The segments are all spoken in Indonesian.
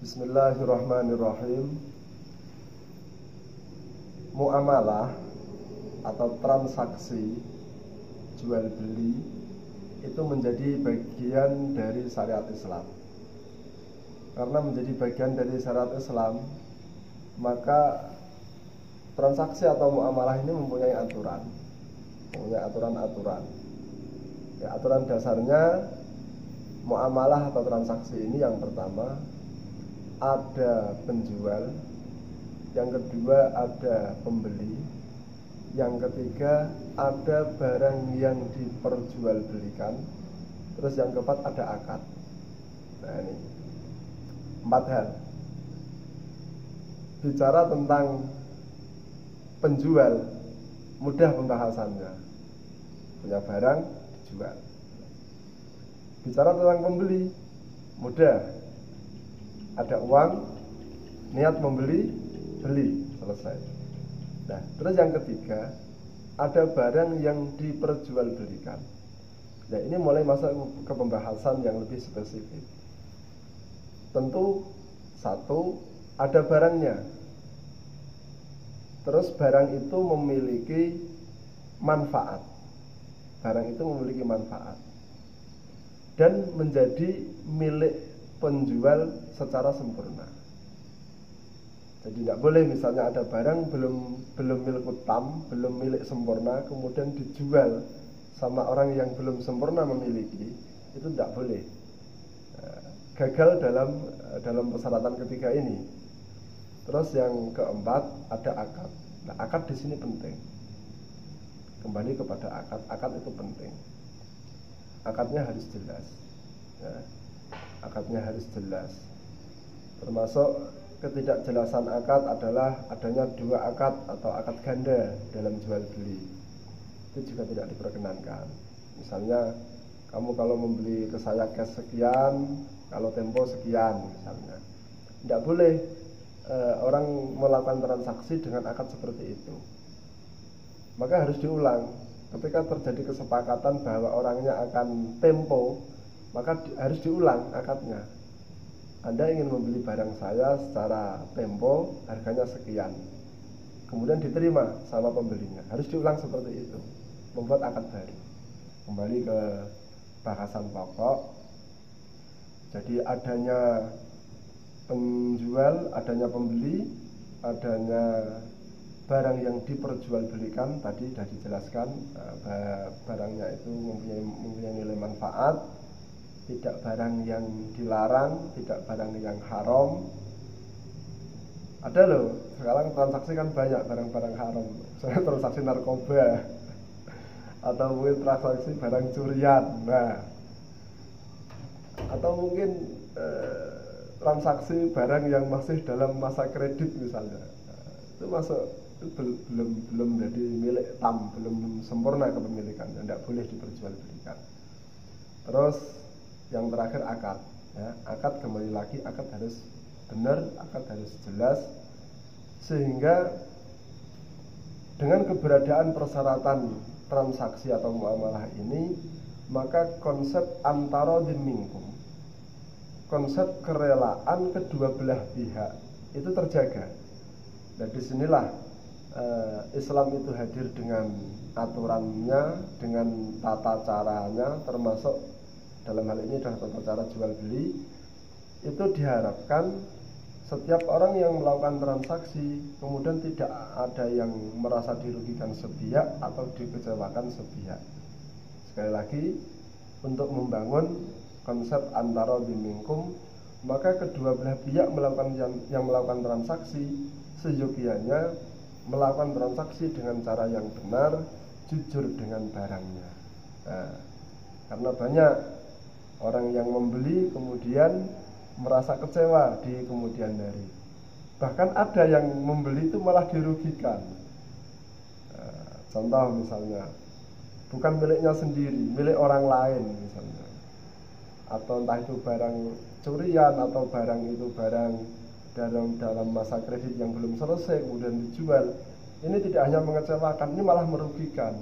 Bismillahirrahmanirrahim. Muamalah atau transaksi jual beli itu menjadi bagian dari syariat Islam. Karena menjadi bagian dari syariat Islam, maka transaksi atau muamalah ini mempunyai aturan-aturan. Ya, aturan dasarnya muamalah atau transaksi ini yang pertama ada penjual, yang kedua ada pembeli, yang ketiga ada barang yang diperjualbelikan, terus yang keempat ada akad. Nah, ini 4 hal. Bicara tentang penjual mudah pembahasannya, punya barang dijual. Bicara tentang pembeli mudah, ada uang, niat membeli, beli, selesai. Nah, terus yang ketiga ada barang yang diperjualbelikan. Nah, ini mulai masuk ke pembahasan yang lebih spesifik. Tentu satu, ada barangnya. Terus barang itu memiliki manfaat. Barang itu memiliki manfaat dan menjadi milik penjual secara sempurna. Jadi tidak boleh misalnya ada barang belum milik tam, belum milik sempurna, kemudian dijual sama orang yang belum sempurna memiliki, itu tidak boleh. Gagal dalam persyaratan ketiga ini. Terus yang keempat ada akad. Nah, akad di sini penting. Kembali kepada akad. Akad itu penting. Akadnya harus jelas. Ya. Akadnya harus jelas. Termasuk ketidakjelasan akad adalah adanya 2 akad atau akad ganda dalam jual beli. Itu juga tidak diperkenankan. Misalnya kamu kalau membeli ke saya cash sekian, kalau tempo sekian misalnya. Tidak boleh orang melakukan transaksi dengan akad seperti itu. Maka harus diulang. Ketika terjadi kesepakatan bahwa orangnya akan tempo, maka harus diulang akadnya. Anda ingin membeli barang saya secara tempo, harganya sekian, kemudian diterima sama pembelinya. Harus diulang seperti itu, membuat akad baru. Kembali ke bahasan pokok. Jadi adanya penjual, adanya pembeli, adanya barang yang diperjualbelikan, tadi sudah dijelaskan. Barangnya itu mempunyai nilai manfaat, tidak barang yang dilarang, tidak barang yang haram. Ada loh, sekarang transaksi kan banyak barang-barang haram. Misalnya transaksi narkoba, atau mungkin transaksi barang curian. Nah, atau mungkin transaksi barang yang masih dalam masa kredit misalnya. Itu masuk, itu belum jadi milik tam, belum sempurna kepemilikannya, tidak boleh diperjualbelikan. Terus yang terakhir akad, ya. Akad kembali lagi, akad harus benar, akad harus jelas, sehingga dengan keberadaan persyaratan transaksi atau muamalah ini, maka konsep antarodin minkum, konsep kerelaan kedua belah pihak itu terjaga. Dan disinilah Islam itu hadir dengan aturannya, dengan tata caranya, termasuk dalam hal ini adalah tata cara jual beli. Itu diharapkan setiap orang yang melakukan transaksi kemudian tidak ada yang merasa dirugikan sepihak atau dikecewakan sepihak. Sekali lagi, untuk membangun konsep antarodin minkum, maka kedua belah pihak yang melakukan transaksi seyogianya melakukan transaksi dengan cara yang benar, jujur dengan barangnya. Nah, karena banyak orang yang membeli kemudian merasa kecewa di kemudian hari. Bahkan ada yang membeli itu malah dirugikan. Contoh misalnya, bukan miliknya sendiri, milik orang lain misalnya. Atau entah itu barang curian, atau barang itu barang dalam masa kredit yang belum selesai kemudian dijual. Ini tidak hanya mengecewakan, ini malah merugikan.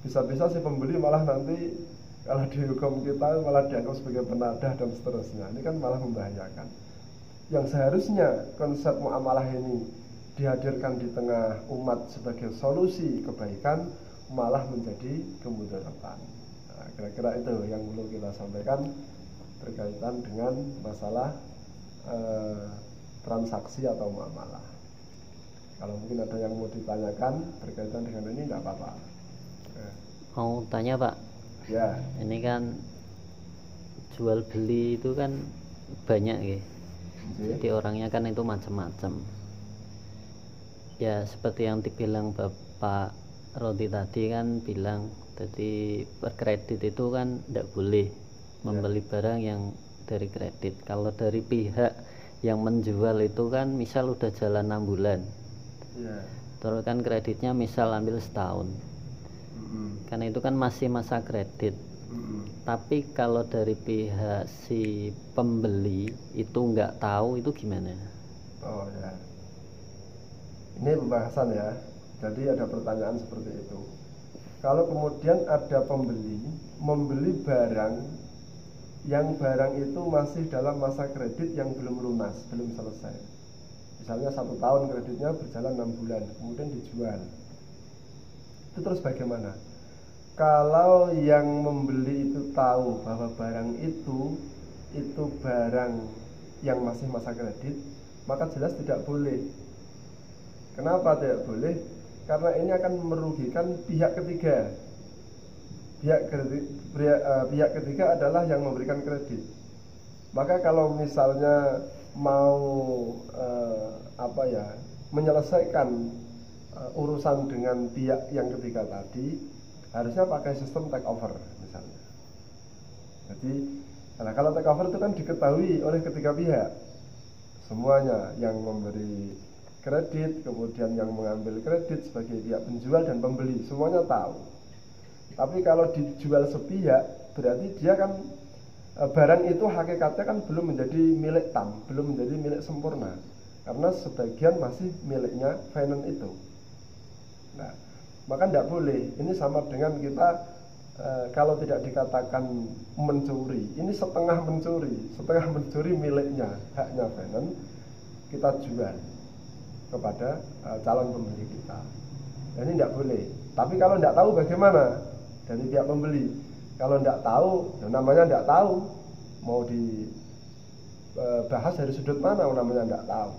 Bisa-bisa si pembeli malah nanti kalau dihukum kita malah dianggap sebagai penadah dan seterusnya. Ini kan malah membahayakan. yang seharusnya konsep muamalah ini dihadirkan di tengah umat sebagai solusi kebaikan, malah menjadi kemudaratan. Nah, kira-kira itu yang perlu kita sampaikan berkaitan dengan masalah transaksi atau muamalah. Kalau mungkin ada yang mau ditanyakan berkaitan dengan ini, nggak apa-apa. Mau tanya Pak? Ya. Ini kan jual beli itu kan banyak ya. Jadi orangnya kan itu macam-macam. Ya seperti yang dibilang Bapak Rodi tadi kan bilang, jadi berkredit itu kan tidak boleh membeli barang yang dari kredit. Kalau dari pihak yang menjual itu kan misal udah jalan 6 bulan, terus kan kreditnya misal ambil setahun, karena itu kan masih masa kredit. Tapi kalau dari pihak si pembeli itu nggak tahu, itu gimana? Oh ya, ini pembahasan ya. Jadi ada pertanyaan seperti itu. Kalau kemudian ada pembeli membeli barang yang barang itu masih dalam masa kredit yang belum lunas, belum selesai. Misalnya 1 tahun kreditnya berjalan 6 bulan, kemudian dijual. Itu terus bagaimana? Kalau yang membeli itu tahu bahwa barang itu barang yang masih masa kredit, maka jelas tidak boleh. Kenapa tidak boleh? Karena ini akan merugikan pihak ketiga. Pihak ketiga adalah yang memberikan kredit. Maka kalau misalnya mau menyelesaikan urusan dengan pihak yang ketiga tadi, harusnya pakai sistem take over misalnya. Jadi kalau take over itu kan diketahui oleh ketiga pihak semuanya, yang memberi kredit, kemudian yang mengambil kredit sebagai pihak penjual dan pembeli, semuanya tahu. Tapi kalau dijual sepihak, berarti dia kan barang itu hakikatnya kan belum menjadi milik tam, belum menjadi milik sempurna, karena sebagian masih miliknya finance itu. Nah, maka tidak boleh. Ini sama dengan kita kalau tidak dikatakan mencuri, ini setengah mencuri miliknya, haknya finance, kita jual kepada calon pembeli kita. Dan ini tidak boleh. Tapi kalau tidak tahu bagaimana dari pihak pembeli? Kalau tidak tahu, ya namanya tidak tahu. Mau dibahas dari sudut mana, namanya tidak tahu.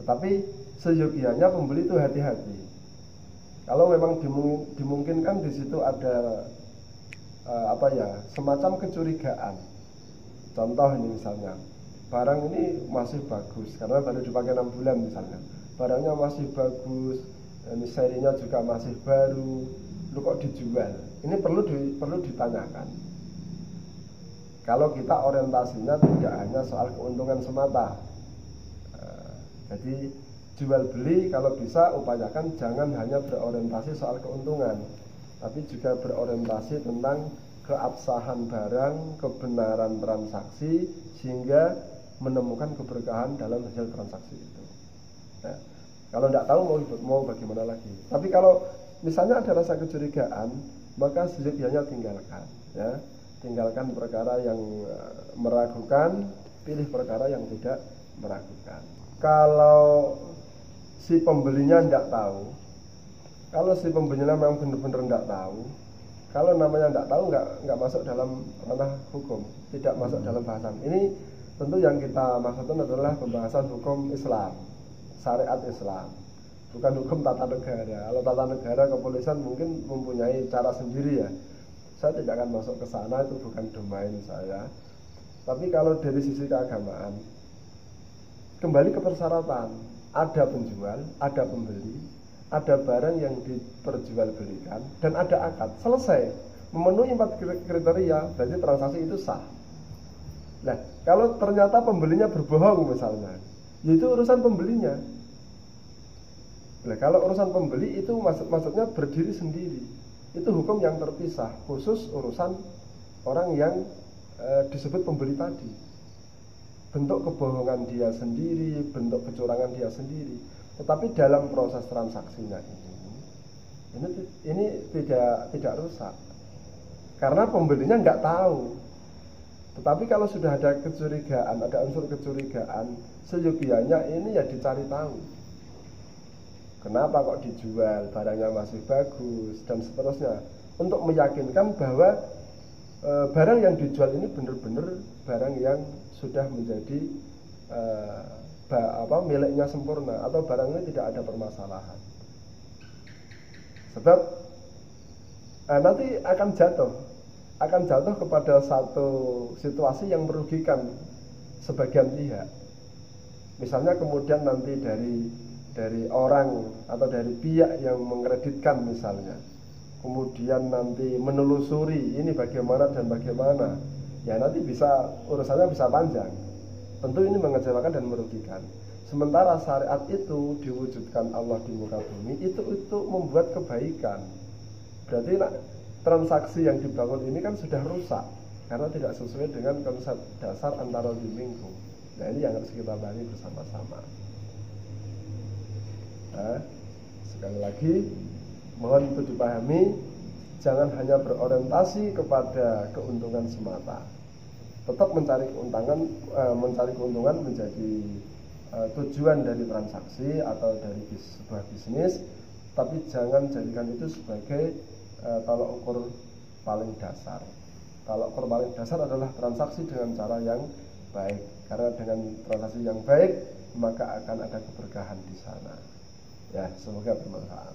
Tetapi seyogianya pembeli itu hati-hati. Kalau memang dimungkinkan di situ ada semacam kecurigaan. Contoh ini misalnya, barang ini masih bagus karena baru dipakai 6 bulan misalnya. Barangnya masih bagus, ini serinya juga masih baru, lu kok dijual? Ini perlu ditanyakan. Kalau kita orientasinya tidak hanya soal keuntungan semata. Jadi jual beli kalau bisa upayakan jangan hanya berorientasi soal keuntungan, tapi juga berorientasi tentang keabsahan barang, kebenaran transaksi, sehingga menemukan keberkahan dalam hasil transaksi itu. Nah, kalau tidak tahu mau bagaimana lagi. Tapi kalau misalnya ada rasa kecurigaan, maka seyogianya tinggalkan, ya. Tinggalkan perkara yang meragukan, pilih perkara yang tidak meragukan. Kalau si pembelinya tidak tahu, kalau si pembelinya memang benar-benar tidak tahu, kalau namanya tidak tahu nggak masuk dalam ranah hukum, tidak masuk dalam bahasan. Ini tentu yang kita maksudkan adalah pembahasan hukum Islam, syariat Islam, bukan hukum tata negara. Kalau tata negara, kepolisian mungkin mempunyai cara sendiri ya. Saya tidak akan masuk ke sana, itu bukan domain saya. Tapi kalau dari sisi keagamaan, kembali ke persyaratan, ada penjual, ada pembeli, ada barang yang diperjualbelikan, dan ada akad. Selesai, memenuhi 4 kriteria, berarti transaksi itu sah. Nah, kalau ternyata pembelinya berbohong misalnya, itu urusan pembelinya. Nah, kalau urusan pembeli itu maksudnya berdiri sendiri. Itu hukum yang terpisah, khusus urusan orang yang disebut pembeli tadi. Bentuk kebohongan dia sendiri, bentuk kecurangan dia sendiri. Tetapi dalam proses transaksinya ini tidak rusak, karena pembelinya nggak tahu. Tetapi kalau sudah ada kecurigaan, ada unsur kecurigaan, seyogianya ini ya dicari tahu. Kenapa kok dijual, barangnya masih bagus, dan seterusnya. Untuk meyakinkan bahwa barang yang dijual ini benar-benar barang yang sudah menjadi miliknya sempurna, atau barangnya tidak ada permasalahan. Sebab nanti akan jatuh kepada satu situasi yang merugikan sebagian pihak. Misalnya kemudian nanti dari orang atau dari pihak yang mengkreditkan misalnya, kemudian nanti menelusuri ini bagaimana dan bagaimana, ya nanti urusannya bisa panjang. Tentu ini mengecewakan dan merugikan. Sementara syariat itu diwujudkan Allah di muka bumi, itu membuat kebaikan. Berarti transaksi yang dibangun ini kan sudah rusak karena tidak sesuai dengan konsep dasar antara minggu. Nah, ini yang harus kita bahas bersama-sama. Nah, sekali lagi mohon itu dipahami, jangan hanya berorientasi kepada keuntungan semata. Tetap mencari keuntungan menjadi tujuan dari transaksi atau dari sebuah bisnis, tapi jangan jadikan itu sebagai tolak ukur paling dasar. Tolak ukur paling dasar adalah transaksi dengan cara yang baik, karena dengan transaksi yang baik maka akan ada keberkahan di sana. Ya, semoga bermanfaat.